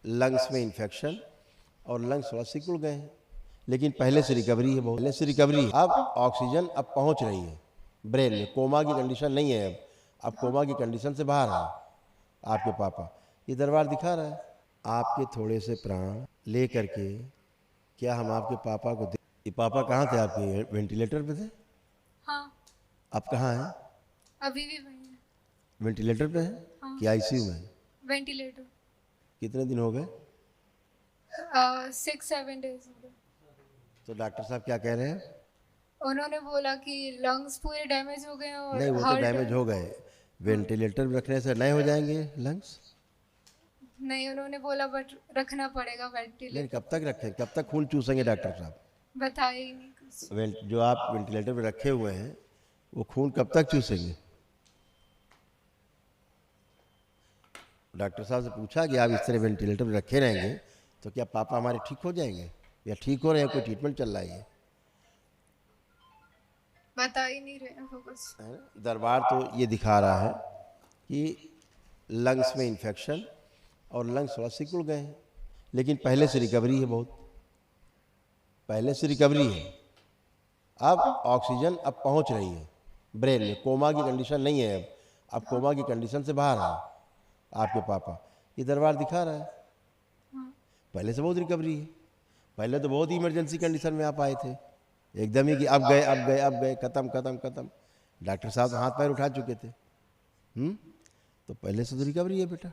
Lungs में infection और lungs थोड़ा सिकुड़ गए हैं, लेकिन पहले से रिकवरी है, बहुत पहले से रिकवरी है। अब ऑक्सीजन अब पहुंच रही है ब्रेन में, कोमा की कंडीशन नहीं है अब कोमा की कंडीशन से बाहर है आपके पापा। ये दरबार दिखा रहा है आपके थोड़े से प्राण ले करके, क्या हम आपके पापा को ये पापा कहाँ थे आपके, वेंटिलेटर पे थे? हाँ। आप कहाँ हैं? अभी भी वही है। वेंटिलेटर पे हैं हाँ। कि आईसीयू में? वेंटिलेटर। कितने दिन हो गए? 6-7 डेज हो गए। तो डॉक्टर साहब क्या कह रहे हैं? उन्होंने बोला कि लंग्स पूरे डैमेज हो गए हैं और नहीं, वो तो हार्ट। डैमेज हो गए, वेंटिलेटर में रखने से नए हो जाएंगे लंग्स? नहीं, उन्होंने बोला बट रखना पड़ेगा नहीं, वेंटिलेटर कब पे। तक रखें, कब तक खून चूसेंगे डॉक्टर साहब? बताया ही नहीं कुछ। जो आप वेंटिलेटर पे रखे हुए हैं वो खून कब तक चूसेंगे? डॉक्टर साहब से पूछा कि आप इस तरह वेंटिलेटर पे रखे रहेंगे तो क्या पापा हमारे ठीक हो जाएंगे, या ठीक हो रहे हैं, कोई ट्रीटमेंट चल रहा है? बता ही नहीं रहे हैं वो कुछ। है ना? दरबार तो ये दिखा रहा है कि लंग्स में इन्फेक्शन और लंग्स थोड़ा सिकुड़ गए हैं, लेकिन पहले से रिकवरी है, बहुत पहले से रिकवरी है। अब ऑक्सीजन अब पहुंच रही है ब्रेन में, कोमा की कंडीशन नहीं है अब कोमा की कंडीशन से बाहर है आपके पापा। ये दरबार दिखा रहा है पहले से बहुत रिकवरी है। पहले तो बहुत ही इमरजेंसी कंडीशन में आप आए थे, एकदम ही कि अब गए अब गए अब गए, खत्म खत्म खत्म। डॉक्टर साहब हाथ पैर उठा चुके थे। तो पहले से तो रिकवरी है बेटा,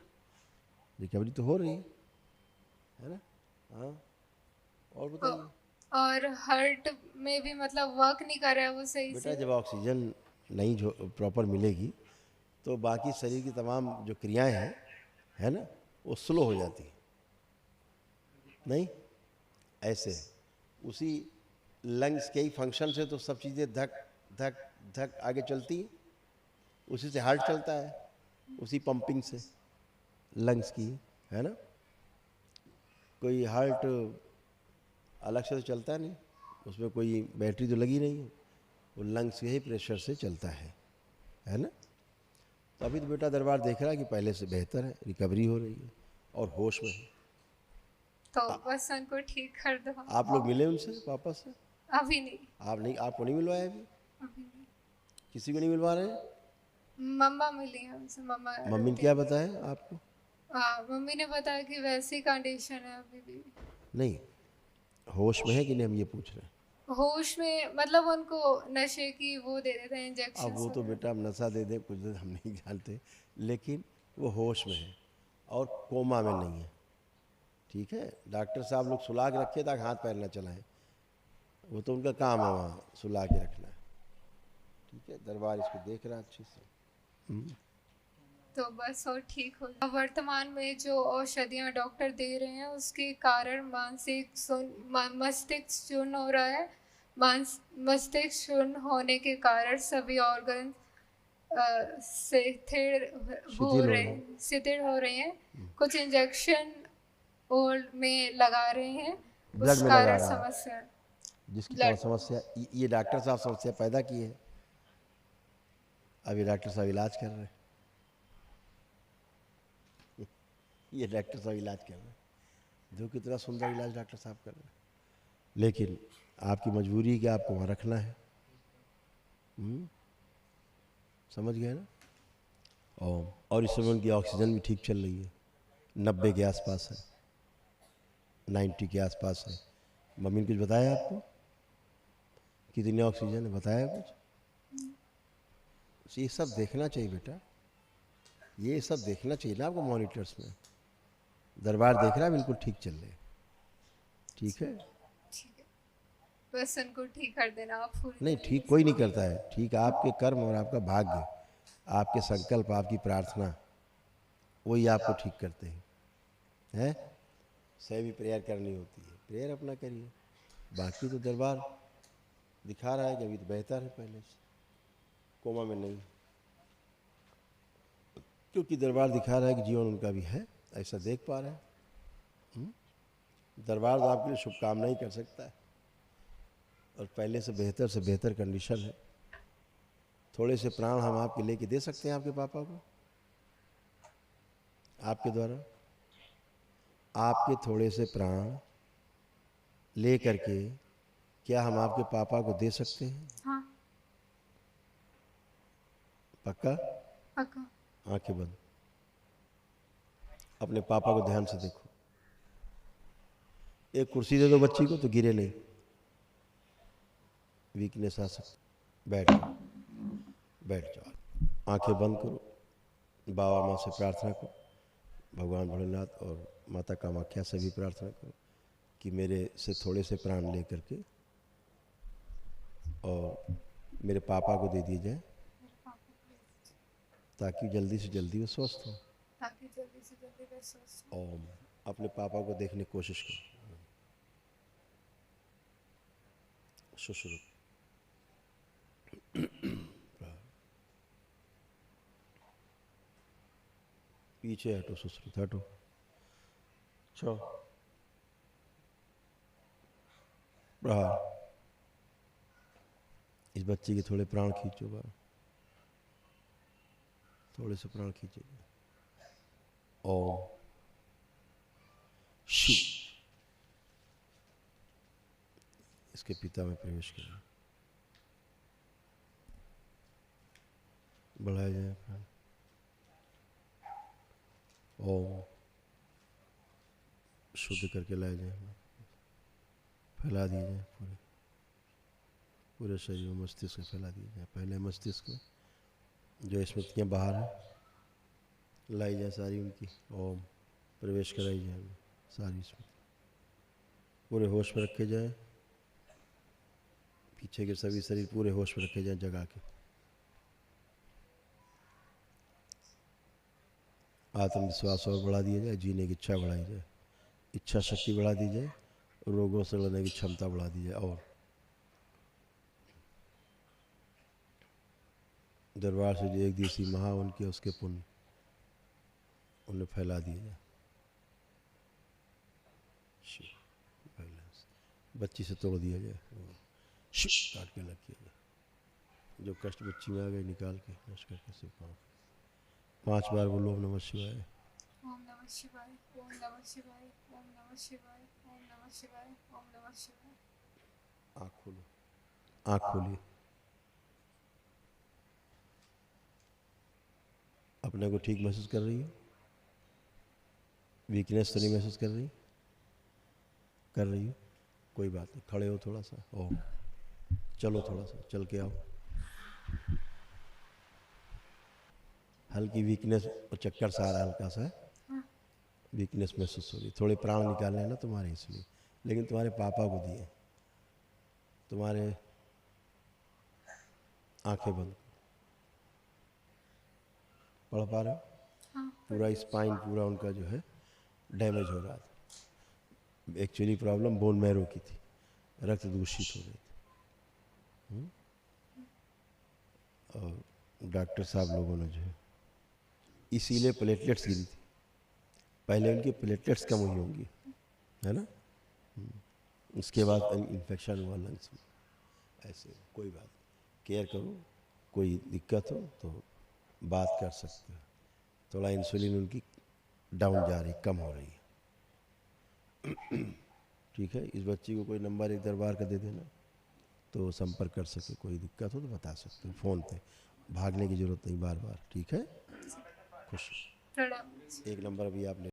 रिकवरी तो हो रही है ना? हाँ, और बताइए। और हार्ट में भी मतलब वर्क नहीं कर रहा है वो सही बेटा से। जब ऑक्सीजन नहीं जो प्रॉपर मिलेगी तो बाकी शरीर की तमाम जो क्रियाएं हैं, है ना, वो स्लो हो जाती हैं। नहीं, ऐसे उसी लंग्स के ही फंक्शन से तो सब चीज़ें धक धक धक आगे चलती हैं, उसी से हार्ट चलता है, उसी पंपिंग से लंग्स की, है ना? कोई हार्ट अलग से तो चलता नहीं, उसमें कोई बैटरी तो लगी नहीं है, वो लंग्स के ही प्रेशर से चलता है ना? तो अभी तो बेटा दरबार देख रहा है कि पहले से बेहतर है, रिकवरी हो रही है और होश में है। तो बस उनको ठीक कर दो। आप लोग मिले उनसे, पापा से? अभी नहीं। आप नहीं, आपको नहीं मिलवाया अभी? अभी नहीं। किसी को नहीं मिलवा रहे हैं? मम्मा मिली है उनसे। मम्मा मम्मी ने रोती क्या है। बताया आपको? हाँ, मम्मी ने बताया कि वैसी कंडीशन है अभी भी। नहीं, होश में है कि नहीं, हम ये पूछ रहे हैं। होश में मतलब उनको नशे की वो दे देते हैं अब इंजेक्शन वो तो वगैरह। बेटा हम नशा दे दें कुछ दे हम नहीं जानते, लेकिन वो होश में है और कोमा में नहीं है। ठीक है, डॉक्टर साहब लोग सुला के रखे ताकि हाथ पैर ना चलाएं, वो तो उनका काम है वहाँ सुला के रखना। ठीक है, दरबार इसको देख रहा है अच्छे से। तो बस और ठीक हो जाए। वर्तमान में जो औषधियाँ डॉक्टर दे रहे हैं उसके कारण मस्तिष्क चूर्ण हो रहा है। मस्तिष्क चूर्ण होने के कारण सभी ऑर्गन शिथिल हो रहे हैं। शिथिल हो रहे हैं। कुछ इंजेक्शन और में लगा रहे हैं, ब्लड उस में लगा कारण रहा है, समस्या। जिसकी ब्लड। समस्या ये डॉक्टर साहब समस्या पैदा की है, अभी डॉक्टर साहब इलाज कर रहे हैं। ये डॉक्टर साहब इलाज कर रहे हैं, जो कितना सुंदर इलाज डॉक्टर साहब कर रहे हैं, लेकिन आपकी मजबूरी है कि आपको वहाँ रखना है। समझ गए ना? और इस समय उनकी ऑक्सीजन भी ठीक चल रही है, 90 के आसपास है, 90 के आसपास है। मम्मी ने कुछ बताया आपको कितनी ऑक्सीजन है, बताया कुछ? ये सब देखना चाहिए बेटा, ये सब देखना चाहिए ना आपको मॉनिटर्स में। दरबार देख रहा है बिल्कुल ठीक चल रहे, ठीक है? ठीक है, बस उनको ठीक कर देना आप पूरी नहीं, तरीके ठीक से। कोई नहीं करता है, ठीक आपके कर्म और आपका भाग्य, आपके संकल्प, आपकी प्रार्थना, वही आपको ठीक करते हैं। सही भी प्रेयर करनी होती है, प्रेयर अपना करिए, बाकी तो दरबार दिखा रहा है कि अभी तो बेहतर है पहले से, कोमा में नहीं, क्योंकि दरबार दिखा रहा है कि जीवन उनका भी है, ऐसा देख पा रहे हैं। दरबार तो आपके लिए शुभकामनाएं कर सकता है, और पहले से बेहतर कंडीशन है। थोड़े से प्राण हम आपके लेके दे सकते हैं आपके पापा को, आपके द्वारा। आपके थोड़े से प्राण ले करके क्या हम आपके पापा को दे सकते हैं? हाँ। पक्का? पक्का। आंखें बंद, अपने पापा को ध्यान से देखो। एक कुर्सी दे दो बच्ची को तो गिरे नहीं, वीकनेस आ सकती। बैठ जाओ, बैठ जाओ, आंखें बंद करो, बाबा माँ से प्रार्थना करो, भगवान भोलेनाथ और माता कामाख्या से भी प्रार्थना करो कि मेरे से थोड़े से प्राण ले करके और मेरे पापा को दे दिए जाए ताकि जल्दी से जल्दी वो स्वस्थ हो। ताकि जल्दी से जल्दी वे स्वस्थ हो। ओम। अपने पापा को देखने की कोशिश करो। सुश्रुत, पीछे हटो, सुश्रुत हटो, छो प्रहार। इस बच्चे के थोड़े प्राण खींचो बाहर, थोड़े से प्राण खींचेगा। ओम शु। इसके पिता में प्रवेश करें, बढ़ाया जाए प्राण। ओम शुद्ध करके लाया जाए, फैला दिया जाए पूरे पूरे शरीर में, मस्तिष्क को फैला दिया जाए। पहले मस्तिष्क को, जो स्मृतियाँ बाहर हैं लाई जाए सारी उनकी। ओम प्रवेश कराई जाए सारी स्मृति, पूरे होश में रखे जाए। पीछे के सभी शरीर पूरे होश में रखे जाए जगा के। आत्मविश्वास और बढ़ा दिया जाए, जीने की इच्छा बढ़ाई जाए, इच्छा शक्ति बढ़ा दी जाए, रोगों से लड़ने की क्षमता बढ़ा दी जाए। और दरबार से जो एक दिवसीय महा उनके उसके पुण्य उन्हें फैला दिया जाए। बच्ची से तोड़ दिया जाए, काट के अलग किया जाए। जो कष्ट बच्ची में आ गए निकाल के नष्ट करके सिर्फ 5 बार बोलो ओम नमः शिवाय। ओम नमः शिवाय, ओम नमः शिवाय, ओम नमः शिवाय, ओम नमः शिवाय, ओम नमः शिवाय। आँख खोलो, आँख खोलिए। अपने को ठीक महसूस कर रही हो? वीकनेस तो नहीं महसूस कर रही? कर रही हो, कोई बात नहीं। खड़े हो थोड़ा सा, ओम चलो, थोड़ा सा चल के आओ। हल्की वीकनेस और चक्कर सा आ रहा है, हल्का सा वीकनेस महसूस हो रही। थोड़े प्राण निकालने हैं ना तुम्हारे, इसलिए। लेकिन तुम्हारे पापा को दिए। तुम्हारे आंखें बंद, पढ़ पा रहे हो? हाँ। पूरा स्पाइन पूरा उनका जो है डैमेज हो रहा था। एक्चुअली प्रॉब्लम बोन मैरो की थी, रक्त दूषित हो रहे थे। और डॉक्टर साहब लोगों ने जो है, इसीलिए प्लेटलेट्स गिरी थी। पहले उनकी प्लेटलेट्स कम हुई होंगी, है ना? उसके बाद इन्फेक्शन हुआ लंग्स में। ऐसे कोई बात, केयर करो। कोई दिक्कत हो तो बात कर सकते हो। थोड़ा इंसुलिन उनकी डाउन जा रही, कम हो रही है। ठीक है। इस बच्ची को कोई नंबर एक दरबार का दे देना तो संपर्क कर सके। कोई दिक्कत हो तो बता सकते हो फ़ोन पे, भागने की ज़रूरत नहीं बार बार। ठीक है, खुश। प्रणाम। एक नंबर अभी आपने